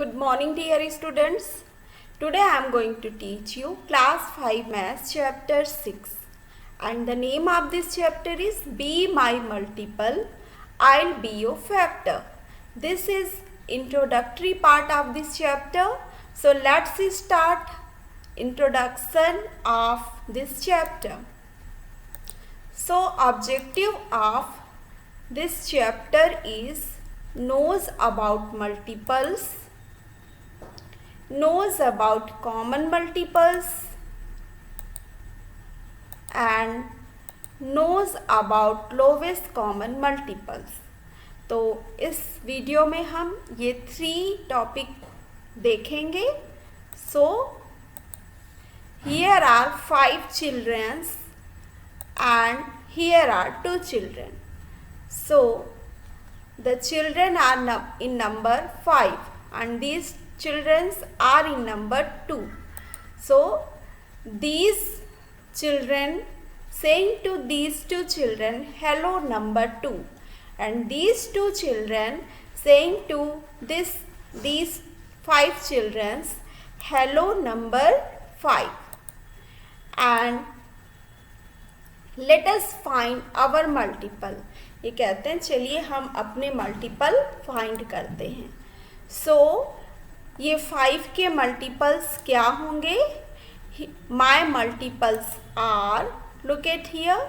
Good morning dear students. Today I am going to teach you class 5 maths chapter 6 and the name of this chapter is Be My Multiple, I'll Be Your Factor. This is introductory part of this chapter. So let's start introduction of this chapter. So objective of this chapter is knows about multiples, knows about common multiples and knows about lowest common multiples. तो इस video में हम ये 3 topic देखेंगे. So here are 5 children and here are 2 children. So the children are in number 5 and these children are in number 2. So these children saying to these 2 children, hello number 2, and these 2 children saying to these 5 children, hello number 5, and let us find our multiple. ये कहते हैं चलिए हम अपने multiple find करते हैं. सो ये 5 के मल्टीपल्स क्या होंगे? My multiples are, look at here,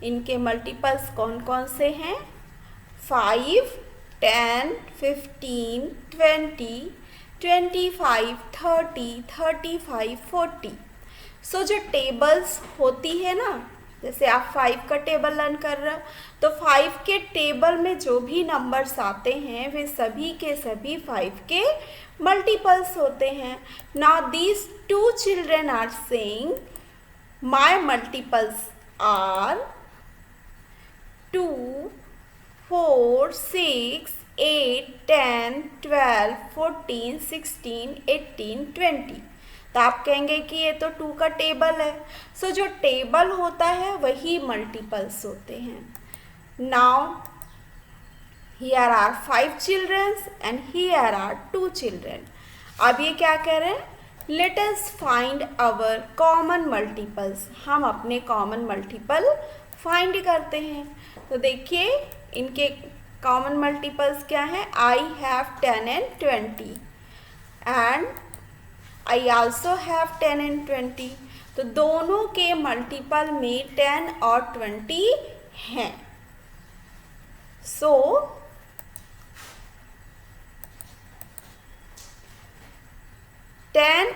इनके मल्टीपल्स कौन कौन से हैं? 5, 10, 15, 20, 25, 30, 35, 40. सो जो टेबल्स होती है ना, जैसे आप 5 का टेबल लर्न कर रहे हो तो 5 के टेबल में जो भी नंबर्स आते हैं वे सभी के सभी 5 के मल्टीपल्स होते हैं. Now these 2 children are saying my multiples are 2, 4, 6, 8, 10, 12, 14, 16, 18, 20. तो आप कहेंगे कि ये तो 2 का टेबल है. सो जो टेबल होता है वही मल्टीपल्स होते हैं. Now here are 5 children and here are 2 children. अब ये क्या कह रहे हैं? Let us find our common multiples. हम अपने कॉमन मल्टीपल फाइंड करते हैं. तो देखिए इनके कॉमन मल्टीपल्स क्या हैं? I have 10 and 20 and I also have 10 and 20. तो दोनों के मल्टीपल में 10 और 20 हैं. So 10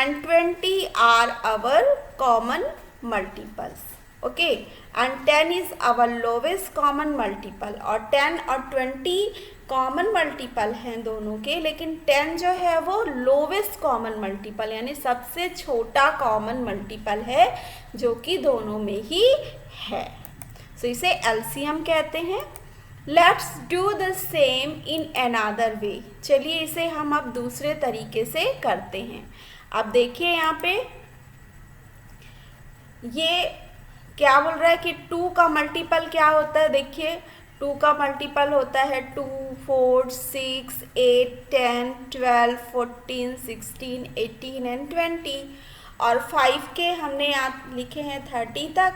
and 20 are our common multiples. Okay, and 10 is our lowest common multiple. और 10 और 20 कॉमन मल्टीपल हैं दोनों के, लेकिन 10 जो है वो लोवेस्ट कॉमन मल्टीपल यानी सबसे छोटा कॉमन मल्टीपल है जो कि दोनों में ही है. सो इसे एलसीएम कहते हैं. Let's do the same in another way. चलिए इसे हम अब दूसरे तरीके से करते हैं. अब देखिए यहाँ पे ये क्या बोल रहा है कि 2 का मल्टीपल क्या होता है? देखिए 2 का मल्टीपल होता है 2, 4, 6, 8, 10, 12, 14, 16, 18 एंड 20. और 5 के हमने यहाँ लिखे हैं 30 तक.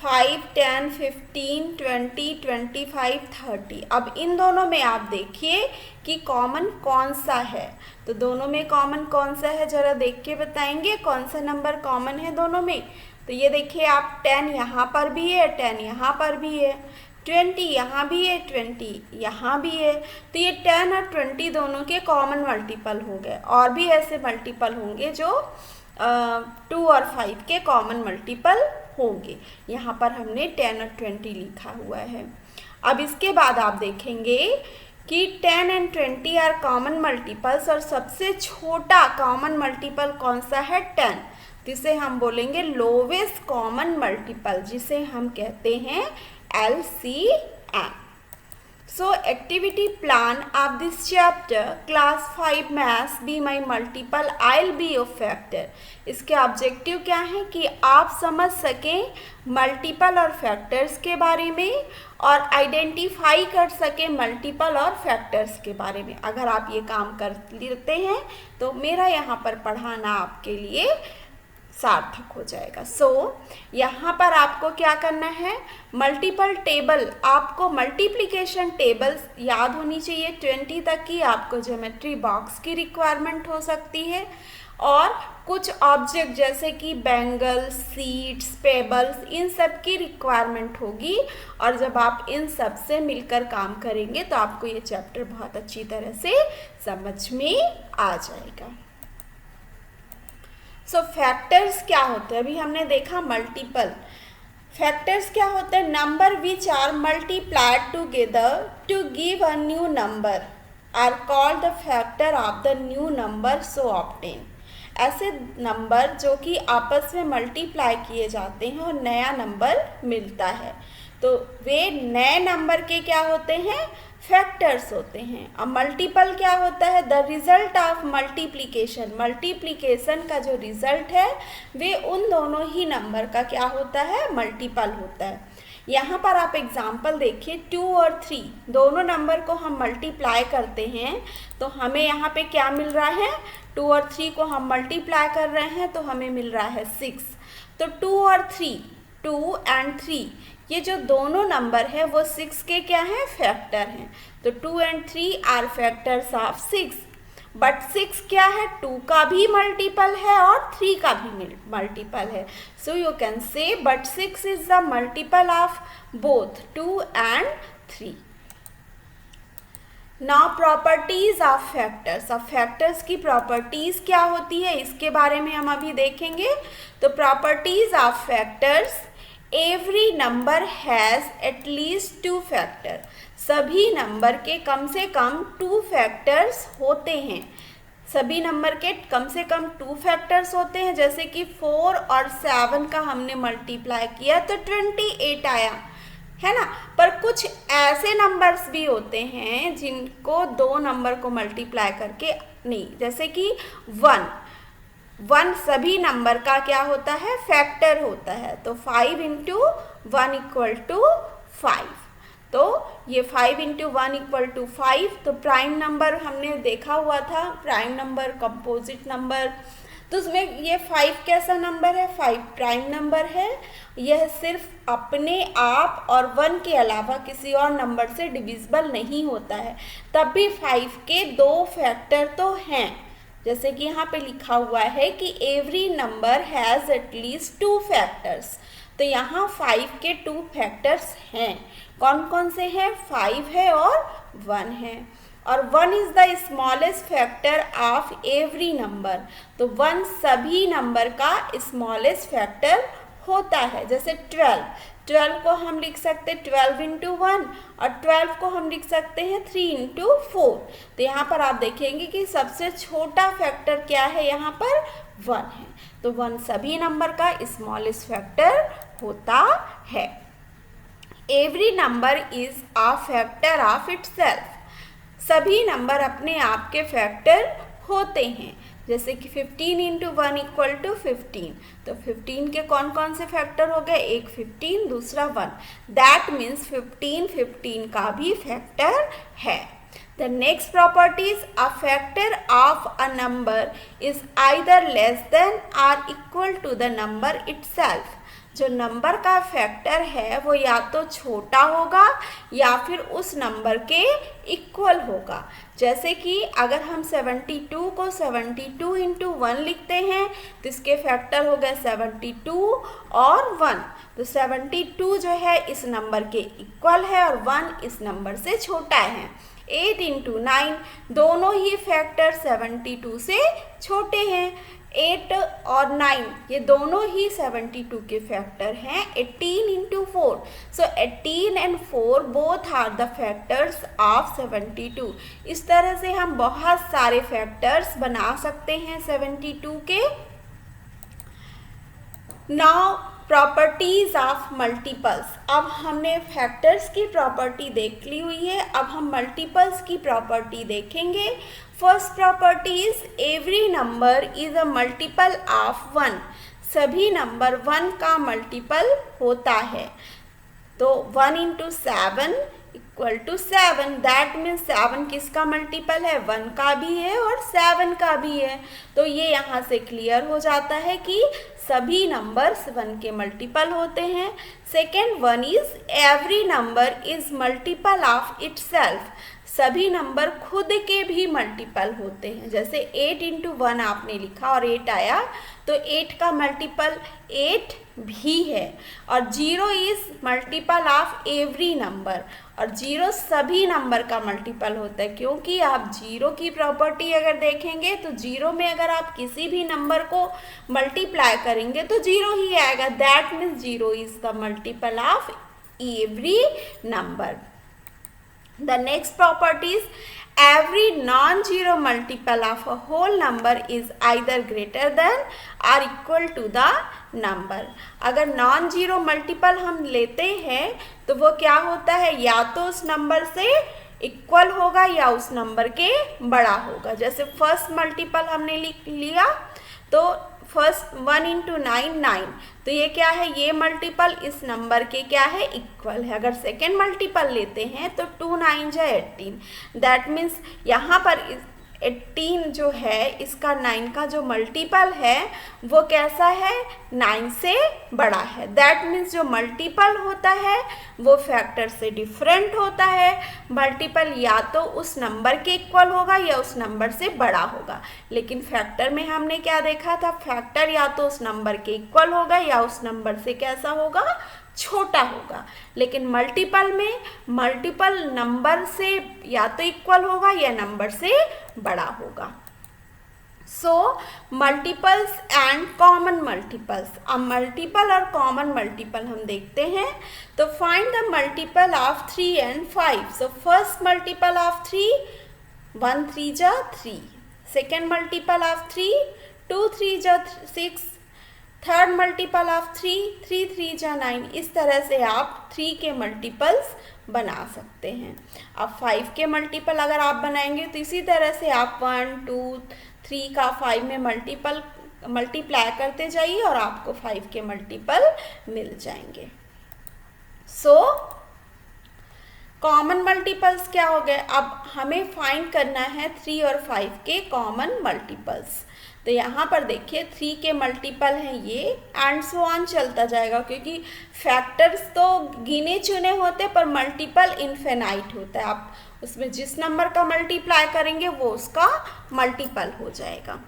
5, 10, 15, 20, 25, 30. अब इन दोनों में आप देखिए कि कॉमन कौन सा है. तो दोनों में कॉमन कौन सा है जरा देख के बताएंगे कौन सा नंबर कॉमन है दोनों में. तो ये देखिए आप 10 यहाँ पर भी है, 10 यहाँ पर भी है, 20 यहाँ भी है, 20 यहाँ भी है. तो ये 10 और 20 दोनों के कॉमन मल्टीपल हो गए. और भी ऐसे मल्टीपल होंगे जो 2 और 5 के कॉमन मल्टीपल होंगे. यहाँ पर हमने 10 और 20 लिखा हुआ है. अब इसके बाद आप देखेंगे कि 10 एंड 20 आर कॉमन मल्टीपल्स और सबसे छोटा कॉमन मल्टीपल कौन सा है? 10. जिसे हम बोलेंगे लोवेस्ट कॉमन मल्टीपल, जिसे हम कहते हैं LCM. So activity plan of this chapter, class 5 maths, be my multiple, I'll be your factor. इसके ऑब्जेक्टिव क्या है कि आप समझ सकें मल्टीपल और फैक्टर्स के बारे में और आइडेंटिफाई कर सकें मल्टीपल और फैक्टर्स के बारे में। अगर आप ये काम कर लेते हैं तो मेरा यहाँ पर पढ़ाना आपके लिए सार्थक हो जाएगा। यहाँ पर आपको क्या करना है, मल्टीपल टेबल, आपको मल्टीप्लिकेशन टेबल्स याद होनी चाहिए। 20 तक की आपको ज्योमेट्री बॉक्स की रिक्वायरमेंट हो सकती है और कुछ ऑब्जेक्ट जैसे कि बैंगल्स, सीड्स, पेबल्स, इन सब की रिक्वायरमेंट होगी और जब आप इन सब से मिलकर काम करेंगे तो आपको ये चैप्टर बहुत अच्छी तरह से समझ में आ जाएगा। फैक्टर्स क्या होते हैं, अभी हमने देखा मल्टीपल। फैक्टर्स क्या होते हैं, number which are multiplied together to give a new number are called the factor of the new number so obtain. ऐसे नंबर जो कि आपस में मल्टीप्लाई किए जाते हैं और नया नंबर मिलता है, तो वे नए नंबर के क्या होते हैं, फैक्टर्स होते हैं। अब मल्टीपल क्या होता है, the result of multiplication. Multiplication का जो रिजल्ट है वे उन दोनों ही नंबर का क्या होता है, मल्टीपल होता है। यहाँ पर आप एग्जाम्पल देखिए, 2 और 3 दोनों नंबर को हम मल्टीप्लाई करते हैं तो हमें यहाँ पे क्या मिल रहा है, 2 और 3 को हम मल्टीप्लाई कर रहे हैं तो हमें मिल रहा है 6। तो 2 और 3, 2 एंड 3, ये जो दोनों नंबर है वो 6 के क्या हैं, फैक्टर हैं। तो 2 and 3 are factors of 6। But 6 क्या है, 2 का भी मल्टीपल है और 3 का भी मल्टीपल है। So you can say but 6 is the multiple of both 2 and 3। Now properties of factors. अब फैक्टर्स की प्रॉपर्टीज क्या होती है इसके बारे में हम अभी देखेंगे। तो properties of factors, every number has at least 2 factor. सभी नंबर के कम से कम 2 फैक्टर्स होते हैं। सभी नंबर के कम से कम 2 फैक्टर्स होते हैं। जैसे कि 4 और 7 का हमने मल्टीप्लाई किया तो 28 आया, है ना। पर कुछ ऐसे नंबर्स भी होते हैं जिनको 2 नंबर को मल्टीप्लाई करके नहीं, जैसे कि 1 सभी नंबर का क्या होता है, फैक्टर होता है। तो 5 × 1 = 5। तो ये 5 × 1 = 5। तो प्राइम नंबर हमने देखा हुआ था, प्राइम नंबर, कंपोजिट नंबर, तो उसमें ये 5 कैसा नंबर है, 5 प्राइम नंबर है। यह सिर्फ अपने आप और 1 के अलावा किसी और नंबर से डिविजिबल नहीं होता है। तब भी 5 के 2 फैक्टर तो हैं, जैसे कि यहाँ पे लिखा हुआ है कि every number has at least 2 factors. तो यहाँ 5 के 2 फैक्टर्स हैं। कौन कौन से हैं, 5 है और 1 है। और 1 is the smallest factor of every number. तो 1 सभी नंबर का स्मॉलेस्ट फैक्टर होता है। जैसे 12 को हम लिख सकते हैं 12 × 1 और 12 को हम लिख सकते हैं 3 × 4। तो यहाँ पर आप देखेंगे कि सबसे छोटा फैक्टर क्या है, यहाँ पर 1 है। तो 1 सभी नंबर का स्मॉलेस्ट फैक्टर होता है। Every number is a factor of itself. सभी नंबर अपने आप के फैक्टर होते हैं। जैसे कि 15 × 1 = 15। तो 15 के कौन कौन से फैक्टर हो गए, एक 15, दूसरा 1। दैट मीन्स 15 का भी फैक्टर है। The next properties, a factor of a number is either less than or equal to the number itself. जो नंबर का फैक्टर है वो या तो छोटा होगा या फिर उस नंबर के इक्वल होगा। जैसे कि अगर हम 72 को 72 × 1 लिखते हैं तो इसके फैक्टर हो गए 72 और 1। तो 72 जो है इस नंबर के इक्वल है और 1 इस नंबर से छोटा है। 8 × 9 दोनों ही फैक्टर 72 से छोटे हैं। 8 और 9 ये दोनों ही 72 के फैक्टर हैं। 18 × 4, so 18 and 4 both are the factors of 72। इस तरह से हम बहुत सारे फैक्टर्स बना सकते हैं 72 के। Now properties of multiples. अब हमने फैक्टर्स की प्रॉपर्टी देख ली हुई है, अब हम मल्टीपल्स की प्रॉपर्टी देखेंगे। First property is every number is a multiple of 1। सभी नंबर 1 का मल्टीपल होता है। तो 1 × 7 = 7। दैट मीन्स 7 किसका मल्टीपल है? 1 का भी है और 7 का भी है। तो ये यहाँ से क्लियर हो जाता है कि सभी नंबर्स 1 के मल्टीपल होते हैं। Second one is every number is multiple of itself. सभी नंबर खुद के भी मल्टीपल होते हैं। जैसे 8 × 1 आपने लिखा और 8 आया, तो 8 का मल्टीपल 8 भी है। और 0 is multiple of every number, और 0 सभी नंबर का मल्टीपल होता है। क्योंकि आप 0 की प्रॉपर्टी अगर देखेंगे तो 0 में अगर आप किसी भी नंबर को मल्टीप्लाई करेंगे तो 0 ही आएगा। That means 0 is the multiple of every number. The next property is every non-zero multiple of a whole number is either greater than or equal to the number। अगर नॉन जीरो मल्टीपल हम लेते हैं तो वो क्या होता है? या तो उस नंबर से इक्वल होगा या उस नंबर के बड़ा होगा। जैसे फर्स्ट मल्टीपल हमने लिया तो फर्स्ट 1 × 9 9, तो ये क्या है? ये मल्टीपल इस नंबर के क्या है? इक्वल है। अगर सेकेंड मल्टीपल लेते हैं तो 2 × 9 = 18। दैट मीन्स यहाँ पर 18 जो है इसका 9 का जो मल्टीपल है वो कैसा है? 9 से बड़ा है। दैट मीन्स जो मल्टीपल होता है वो फैक्टर से डिफरेंट होता है। मल्टीपल या तो उस नंबर के इक्वल होगा या उस नंबर से बड़ा होगा। लेकिन फैक्टर में हमने क्या देखा था? फैक्टर या तो उस नंबर के इक्वल होगा या उस नंबर से कैसा होगा? छोटा होगा। लेकिन मल्टीपल में मल्टीपल नंबर से या तो इक्वल होगा या नंबर से बड़ा होगा। सो मल्टीपल्स एंड कॉमन मल्टीपल्स। अब मल्टीपल और कॉमन मल्टीपल हम देखते हैं। तो find the multiple of 3 and 5। So first multiple of 3, 1 × 3 = 3। Second multiple of 3, 2 × 3 = 6। Third multiple of 3, 3 × 3 = 9। इस तरह से आप 3 के मल्टीपल्स बना सकते हैं। अब 5 के मल्टीपल अगर आप बनाएंगे तो इसी तरह से आप 1 2 3 का 5 में मल्टीप्लाई करते जाइए और आपको 5 के मल्टीपल मिल जाएंगे। सो कॉमन मल्टीपल्स क्या हो गए? अब हमें फाइंड करना है 3 और 5 के कॉमन मल्टीपल्स। तो यहाँ पर देखिए 3 के मल्टीपल हैं ये, एंड सो ऑन चलता जाएगा, क्योंकि फैक्टर्स तो गिने चुने होते पर मल्टीपल इनफिनाइट होता है। आप उसमें जिस नंबर का मल्टीप्लाई करेंगे वो उसका मल्टीपल हो जाएगा।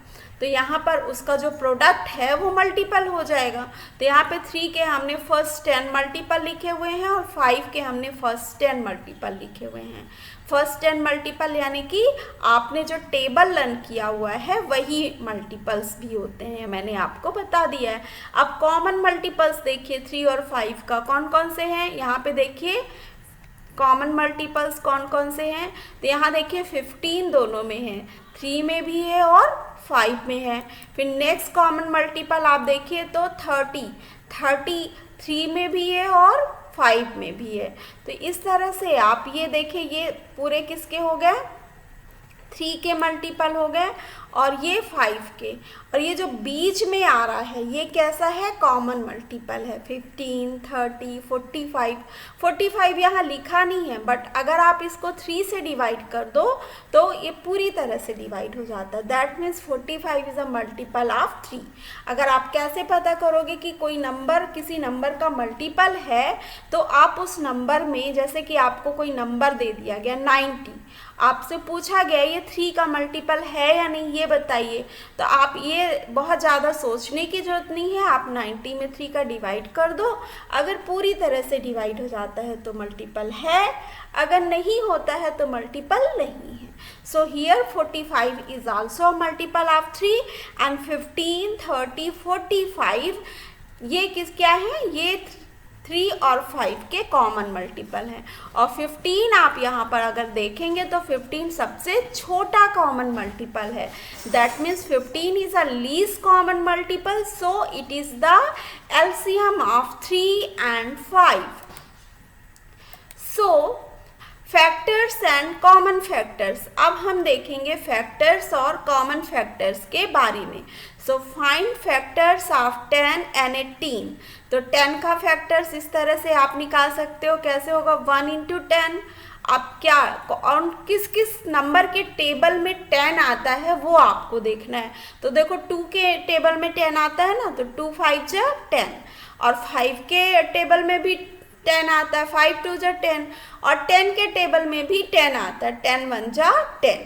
तो यहाँ पर उसका जो प्रोडक्ट है वो मल्टीपल हो जाएगा। तो यहाँ पे 3 के हमने फर्स्ट 10 मल्टीपल लिखे हुए हैं और 5 के हमने फर्स्ट 10 मल्टीपल लिखे हुए हैं। फर्स्ट 10 मल्टीपल यानी कि आपने जो टेबल लर्न किया हुआ है वही मल्टीपल्स भी होते हैं, मैंने आपको बता दिया है। अब कॉमन मल्टीपल्स देखिए 3 और 5 का कौन कौन से हैं? यहाँ पे देखिए कॉमन मल्टीपल्स कौन कौन से हैं। तो यहाँ देखिए 15 दोनों में है, 3 में भी है और 5 में है। फिर नेक्स्ट कॉमन मल्टीपल आप देखिए तो 30 3 में भी है और 5 में भी है। तो इस तरह से आप ये देखिए ये पूरे किसके हो गए? 3 के मल्टीपल हो गए और ये 5 के, और ये जो बीच में आ रहा है ये कैसा है? कॉमन मल्टीपल है। 15 30 45 यहाँ लिखा नहीं है, बट अगर आप इसको 3 से डिवाइड कर दो तो ये पूरी तरह से डिवाइड हो जाता है। That means 45 is a multiple of 3। अगर आप कैसे पता करोगे कि कोई नंबर किसी नंबर का मल्टीपल है? तो आप उस नंबर में, जैसे कि आपको कोई नंबर दे दिया गया 90, आपसे पूछा गया ये 3 का मल्टीपल है या नहीं ये बताइए, तो आप ये बहुत ज़्यादा सोचने की जरूरत नहीं है। आप 90 में 3 का डिवाइड कर दो। अगर पूरी तरह से डिवाइड हो जाता है तो मल्टीपल है, अगर नहीं होता है तो मल्टीपल नहीं है। So here 45 is also multiple of 3 and 15 30 45 ये क्या है? ये 3 और 5 के कॉमन मल्टीपल हैं। और 15 आप यहाँ पर अगर देखेंगे तो 15 सबसे छोटा कॉमन मल्टीपल है। That means 15 is a least common multiple, so it is the LCM of 3 and 5। So factors and common factors, अब हम देखेंगे फैक्टर्स और कॉमन फैक्टर्स के बारे में। So find factors of 10 and 18। तो 10 का फैक्टर्स इस तरह से आप निकाल सकते हो, कैसे होगा 1 into 10। अब क्या और किस किस नंबर के टेबल में 10 आता है वो आपको देखना है। तो देखो 2 के टेबल में 10 आता है ना, तो 2 5 जा 10, और 5 के टेबल में भी 10 आता है, 5 2 जा 10, और 10 के टेबल में भी 10 आता है, 10 1 जा 10।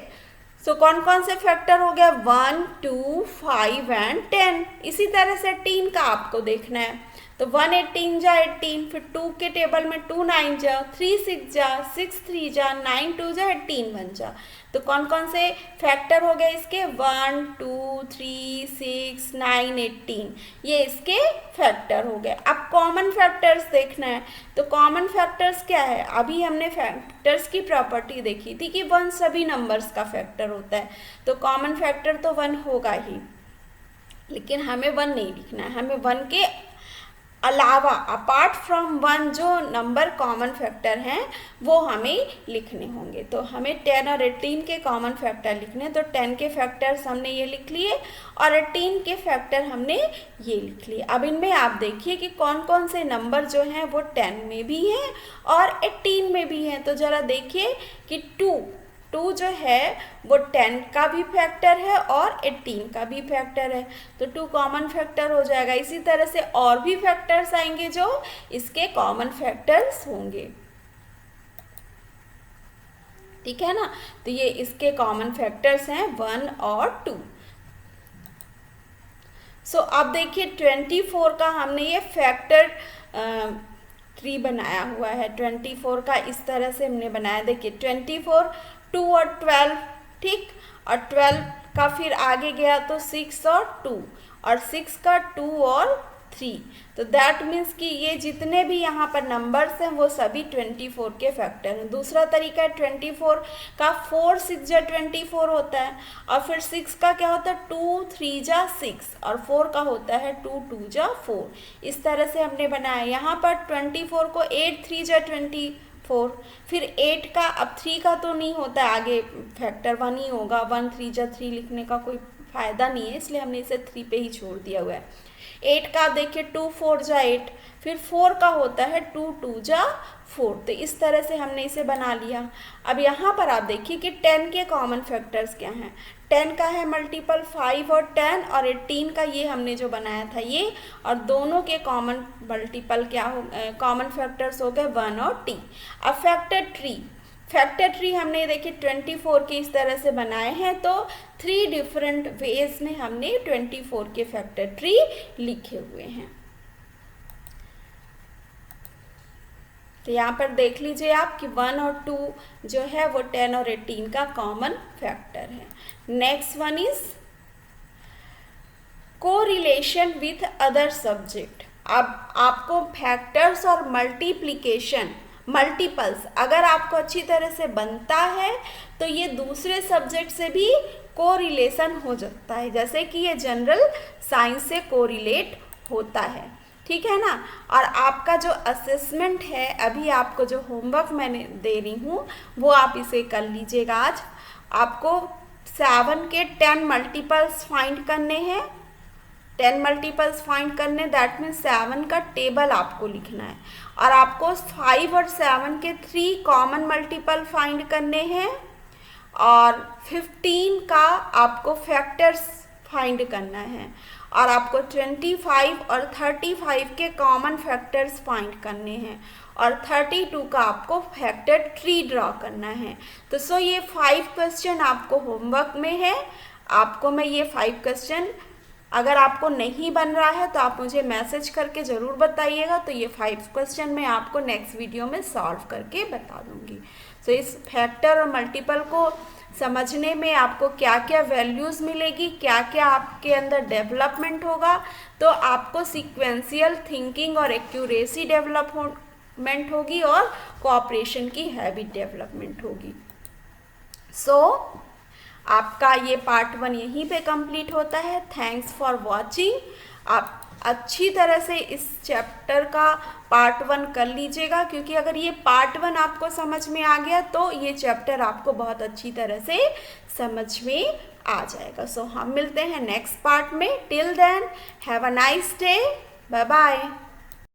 सो कौन कौन से फैक्टर हो गया 1 2 5 and 10। इसी तरह से 18 का आपको देखना है, तो 1 18 जा 18, फिर 2 के टेबल में 2 9 जा, 3 6 जा, 6 3 जा, 9 2 जा, 18 1 जा। तो कौन कौन से फैक्टर हो गए इसके 1 2 3 6 9 18, ये इसके फैक्टर हो गए। अब कॉमन फैक्टर्स देखना है, तो कॉमन फैक्टर्स क्या है, अभी हमने फैक्टर्स की प्रॉपर्टी देखी थी कि 1 सभी नंबर्स का फैक्टर होता है, तो कॉमन फैक्टर तो 1 होगा ही, लेकिन हमें 1 नहीं लिखना है, हमें 1 के अलावा अपार्ट फ्रॉम 1 जो नंबर कॉमन फैक्टर हैं वो हमें लिखने होंगे। तो हमें 10 और 18 के कॉमन फैक्टर लिखने, तो 10 के फैक्टर्स हमने ये लिख लिए और 18 के फैक्टर हमने ये लिख लिए। अब इनमें आप देखिए कि कौन कौन से नंबर जो हैं वो 10 में भी हैं और 18 में भी हैं। तो ज़रा देखिए कि 2 जो है वो 10 का भी फैक्टर है और 18 का भी फैक्टर है, तो 2 कॉमन फैक्टर हो जाएगा। इसी तरह से और भी फैक्टर्स आएंगे जो इसके कॉमन फैक्टर्स होंगे, ठीक है ना। तो ये इसके कॉमन फैक्टर्स हैं 1 और 2। सो अब देखिए 24 का हमने ये फैक्टर ट्री बनाया हुआ है। 24 का इस तरह से हमने बनाया, देखिए 24 2 और 12, ठीक, और 12 का फिर आगे गया तो 6 और 2, और 6 का 2 और 3। तो दैट मीन्स कि ये जितने भी यहाँ पर नंबर्स हैं वो सभी 24 के फैक्टर हैं। दूसरा तरीका है 24 का 4 6 जा 24 होता है, और फिर 6 का क्या होता है 2 3 जा 6, और 4 का होता है 2 2 जा 4। इस तरह से हमने बनाया। यहाँ पर 24 को 8 3 जा 24, फिर 8 का, अब 3 का तो नहीं होता है, आगे फैक्टर 1 ही होगा, 1 3 जा 3 लिखने का कोई फ़ायदा नहीं है, इसलिए हमने इसे 3 पे ही छोड़ दिया हुआ है। 8 का देखिए 2 4 जा 8, फिर 4 का होता है 2 2 जा 4। तो इस तरह से हमने इसे बना लिया। अब यहाँ पर आप देखिए कि 10 के कॉमन फैक्टर्स क्या हैं। 10 का है मल्टीपल 5 और 10, और 18 का ये हमने जो बनाया था ये, और दोनों के कॉमन मल्टीपल क्या हो, कॉमन फैक्टर्स हो गए 1 और t। अब फैक्टर ट्री हमने देखिए 24 के इस तरह से बनाए हैं, तो 3 डिफरेंट वेज में हमने 24 के फैक्टर ट्री लिखे हुए हैं। तो यहाँ पर देख लीजिए आप कि 1 और 2 जो है वो 10 और 18 का कॉमन फैक्टर है। Next one is correlation with other subject. अब आपको फैक्टर्स और मल्टीपल्स अगर आपको अच्छी तरह से बनता है तो ये दूसरे सब्जेक्ट से भी कोरिलेशन हो जाता है, जैसे कि ये जनरल साइंस से कोरिलेट होता है, ठीक है ना। और आपका जो असेसमेंट है, अभी आपको जो होमवर्क मैंने दे रही हूँ वो आप इसे कर लीजिएगा। आज आपको 7 के 10 मल्टीपल्स फाइंड करने हैं, 10 मल्टीपल्स फाइंड करने, दैट मीन्स 7 का टेबल आपको लिखना है, और आपको 5 और 7 के 3 कॉमन मल्टीपल फाइंड करने हैं, और 15 का आपको फैक्टर्स फाइंड करना है, और आपको 25 और 35 के कॉमन फैक्टर्स फाइंड करने हैं, और 32 का आपको फैक्टर ट्री ड्रॉ करना है। तो सो ये 5 क्वेश्चन आपको होमवर्क में है। आपको मैं ये 5 क्वेश्चन, अगर आपको नहीं बन रहा है तो आप मुझे मैसेज करके ज़रूर बताइएगा, तो ये 5 क्वेश्चन मैं आपको नेक्स्ट वीडियो में सॉल्व करके बता दूंगी। सो इस फैक्टर और मल्टीपल को समझने में आपको क्या क्या वैल्यूज़ मिलेगी, क्या क्या आपके अंदर डेवलपमेंट होगा, तो आपको सीक्वेंशियल थिंकिंग और एक्यूरेसी डेवलपमेंट होगी और कोऑपरेशन की हैबिट डेवलपमेंट होगी। सो आपका ये पार्ट 1 यहीं पे कंप्लीट होता है। Thanks for watching. आप अच्छी तरह से इस चैप्टर का पार्ट 1 कर लीजिएगा, क्योंकि अगर ये पार्ट 1 आपको समझ में आ गया तो ये चैप्टर आपको बहुत अच्छी तरह से समझ में आ जाएगा। सो हम मिलते हैं नेक्स्ट पार्ट में। Till then have a nice day, bye bye.